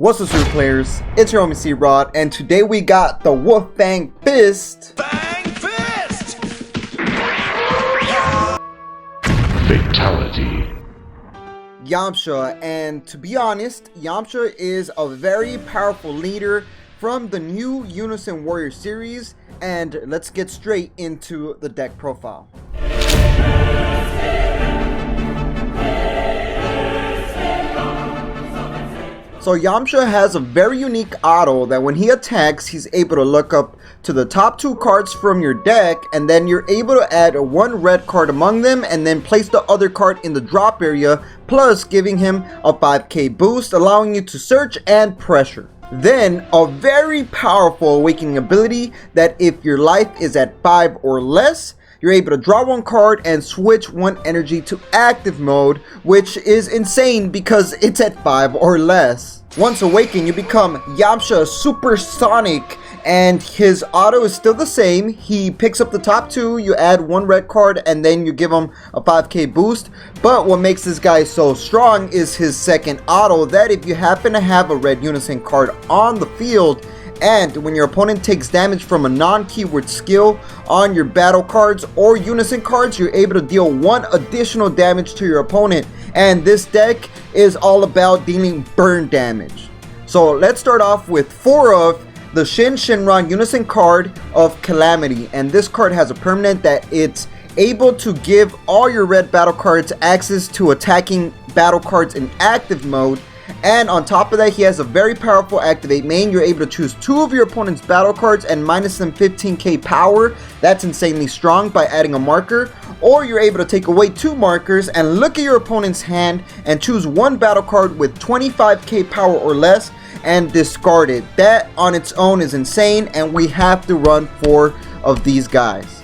What's up, Super Players? It's your homie C-Rod, and today we got the Wolf Fang Fist. Fang Fist! Fatality. Yamcha, and to be honest, Yamcha is a very powerful leader from the new Unison Warrior series, and let's get straight into the deck profile. So Yamcha has a very unique auto that when he attacks, he's able to look up to the top two cards from your deck, and then you're able to add one red card among them and then place the other card in the drop area, plus giving him a 5k boost, allowing you to search and pressure. Then a very powerful awakening ability that if your life is at 5 or less, you're able to draw one card and switch one energy to active mode, which is insane because it's at 5 or less. Once awakened, you become Yamcha Supersonic, and his auto is still the same. He picks up the top two, you add one red card, and then you give him a 5k boost. But what makes this guy so strong is his second auto, that if you happen to have a red Unison card on the field, and when your opponent takes damage from a non-keyword skill on your battle cards or Unison cards, you're able to deal one additional damage to your opponent. And this deck is all about dealing burn damage. So let's start off with 4 of the Shinron Unison card of Calamity. And this card has a permanent that it's able to give all your red battle cards access to attacking battle cards in active mode. And on top of that, he has a very powerful activate main. You're able to choose 2 of your opponent's battle cards and minus them 15k power. That's insanely strong by adding a marker. Or you're able to take away 2 markers and look at your opponent's hand and choose 1 battle card with 25k power or less and discard it. That on its own is insane, and we have to run 4 of these guys.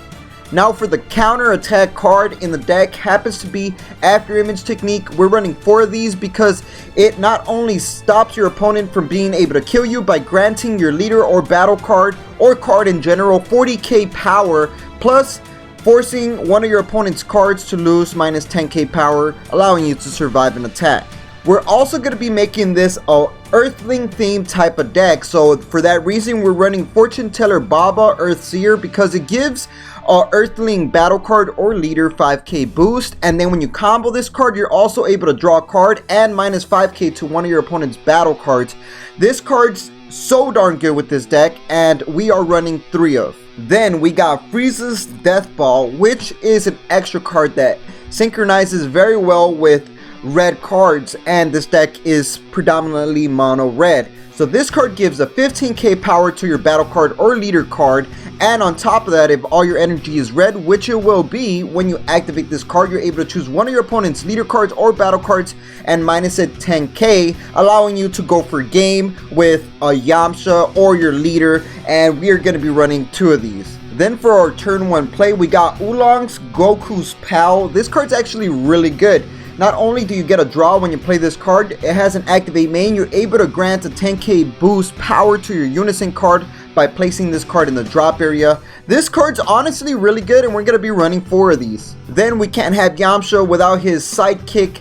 Now for the counter attack card in the deck, happens to be After Image Technique. We're running 4 of these because it not only stops your opponent from being able to kill you by granting your leader or battle card or card in general 40k power, plus forcing one of your opponent's cards to lose minus 10k power, allowing you to survive an attack. We're also going to be making this a Earthling themed type of deck, so for that reason we're running Fortune Teller Baba Earthseer, because it gives a Earthling battle card or leader 5k boost, and then when you combo this card, you're also able to draw a card and minus 5k to one of your opponent's battle cards. This card's so darn good with this deck, and we are running 3 of. Then we got Frieza's Death Ball, which is an extra card that synchronizes very well with red cards, and this deck is predominantly mono red. So this card gives a 15k power to your battle card or leader card, and on top of that, if all your energy is red, which it will be when you activate this card, you're able to choose one of your opponent's leader cards or battle cards and minus it 10k, allowing you to go for game with a Yamcha or your leader, and we are going to be running 2 of these. Then for our turn 1 play, we got Oolong's Gokus Pal. This card's actually really good. Not only do you get a draw when you play this card, it has an activate main. You're able to grant a 10k boost power to your Unison card by placing this card in the drop area. This card's honestly really good, and we're going to be running 4 of these. Then we can't have Yamcha without his sidekick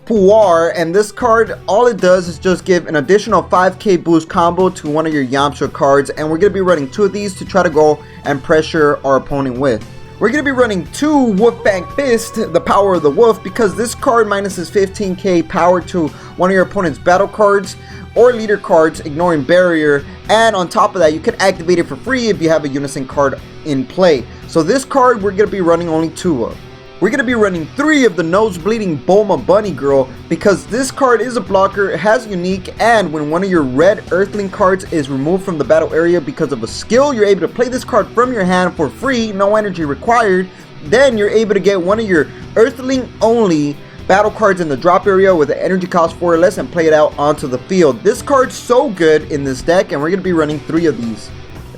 Puar, and this card, all it does is just give an additional 5k boost combo to one of your Yamcha cards, and we're going to be running 2 of these to try to go and pressure our opponent with. We're going to be running 2 Wolf Fang Fist, the power of the wolf, because this card minuses 15k power to one of your opponent's battle cards or leader cards, ignoring barrier, and on top of that, you can activate it for free if you have a Unison card in play. So this card we're going to be running only 2 of. We're going to be running 3 of the Nose Bleeding Bulma Bunny Girl, because this card is a blocker, it has unique, and when one of your red Earthling cards is removed from the battle area because of a skill, you're able to play this card from your hand for free, no energy required. Then you're able to get one of your Earthling only battle cards in the drop area with an energy cost 4 or less and play it out onto the field. This card's so good in this deck, and we're going to be running 3 of these.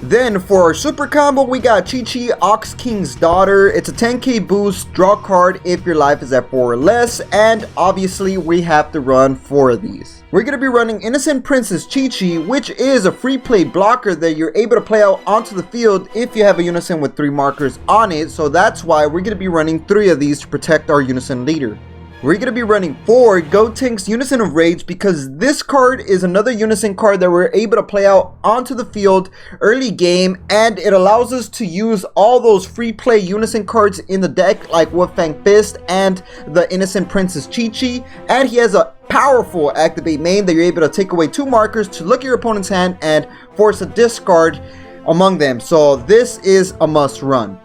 Then for our super combo, we got Chi-Chi, Ox King's Daughter. It's a 10k boost, draw card if your life is at 4 or less, and obviously we have to run 4 of these. We're going to be running Innocent Princess Chi-Chi, which is a free play blocker that you're able to play out onto the field if you have a Unison with 3 markers on it, so that's why we're going to be running 3 of these to protect our Unison leader. We're going to be running 4 Gotenks Unison of Rage because this card is another Unison card that we're able to play out onto the field early game, and it allows us to use all those free play Unison cards in the deck like Wolf Fang Fist and the Innocent Princess Chi-Chi, and he has a powerful activate main that you're able to take away 2 markers to look at your opponent's hand and force a discard among them. So this is a must run.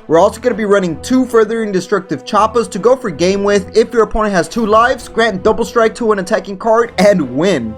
We're also going to be running 2 Furthering Destructive Choppas to go for game with. If your opponent has 2 lives, grant double strike to an attacking card and win.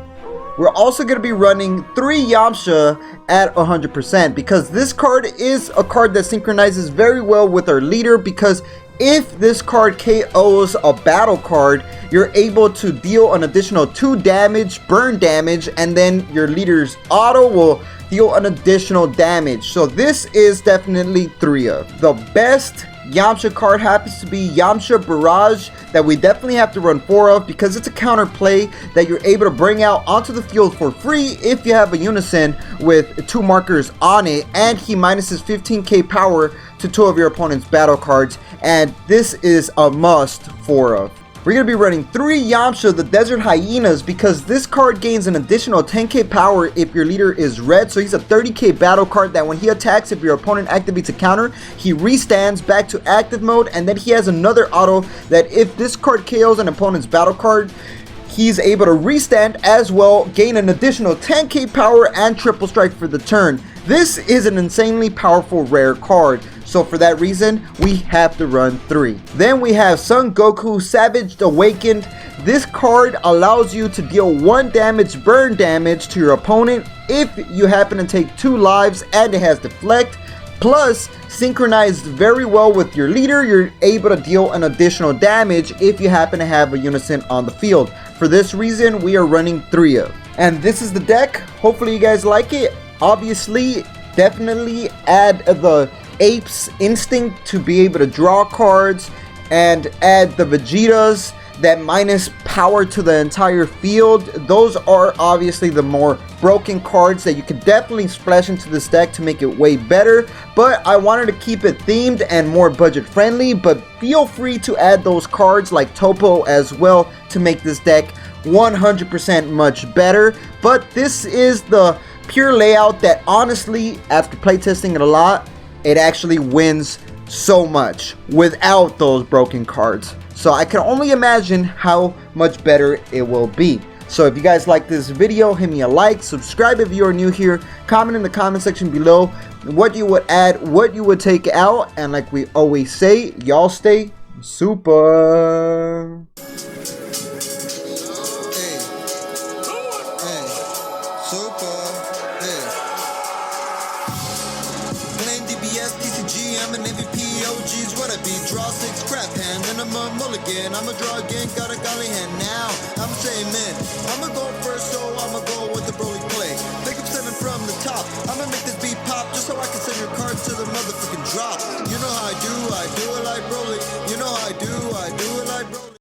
We're also going to be running 3 Yamcha at 100% because this card is a card that synchronizes very well with our leader, because if this card KOs a battle card, you're able to deal an additional 2 damage, burn damage, and then your leader's auto will deal an additional damage. So this is definitely 3 of. The best Yamcha card happens to be Yamcha Barrage, that we definitely have to run 4 of because it's a counter play that you're able to bring out onto the field for free if you have a Unison with 2 markers on it, and he minuses 15k power to 2 of your opponent's battle cards, and this is a must 4 of. We're going to be running 3 Yamcha the Desert Hyenas because this card gains an additional 10k power if your leader is red. So he's a 30k battle card that when he attacks, if your opponent activates a counter, he restands back to active mode, and then he has another auto that if this card KOs an opponent's battle card, he's able to restand as well, gain an additional 10k power and triple strike for the turn. This is an insanely powerful rare card, so for that reason, we have to run 3. Then we have Son Goku Savaged Awakened. This card allows you to deal 1 damage burn damage to your opponent if you happen to take 2 lives, and it has Deflect. Plus, synchronized very well with your leader, you're able to deal an additional damage if you happen to have a Unison on the field. For this reason, we are running 3 of. And this is the deck. Hopefully you guys like it. Obviously, definitely add the Ape's Instinct to be able to draw cards, and add the Vegetas that minus power to the entire field. Those are obviously the more broken cards that you could definitely splash into this deck to make it way better, but I wanted to keep it themed and more budget friendly. But feel free to add those cards like Topo as well to make this deck 100% much better. But this is the pure layout that honestly, after playtesting it a lot, it actually wins so much without those broken cards. So I can only imagine how much better it will be. So if you guys like this video, hit me a like, subscribe if you are new here, comment in the comment section below what you would add, what you would take out, and like we always say, y'all stay super. Draw 6 crap hand and I'm a mulligan. I'ma draw again, got a golly hand now. I'm saying man, I'ma go first, so I'ma go with the Broly play. Pick up 7 from the top. I'ma make this beat pop just so I can send your cards to the motherfucking drop. You know how I do it like Broly.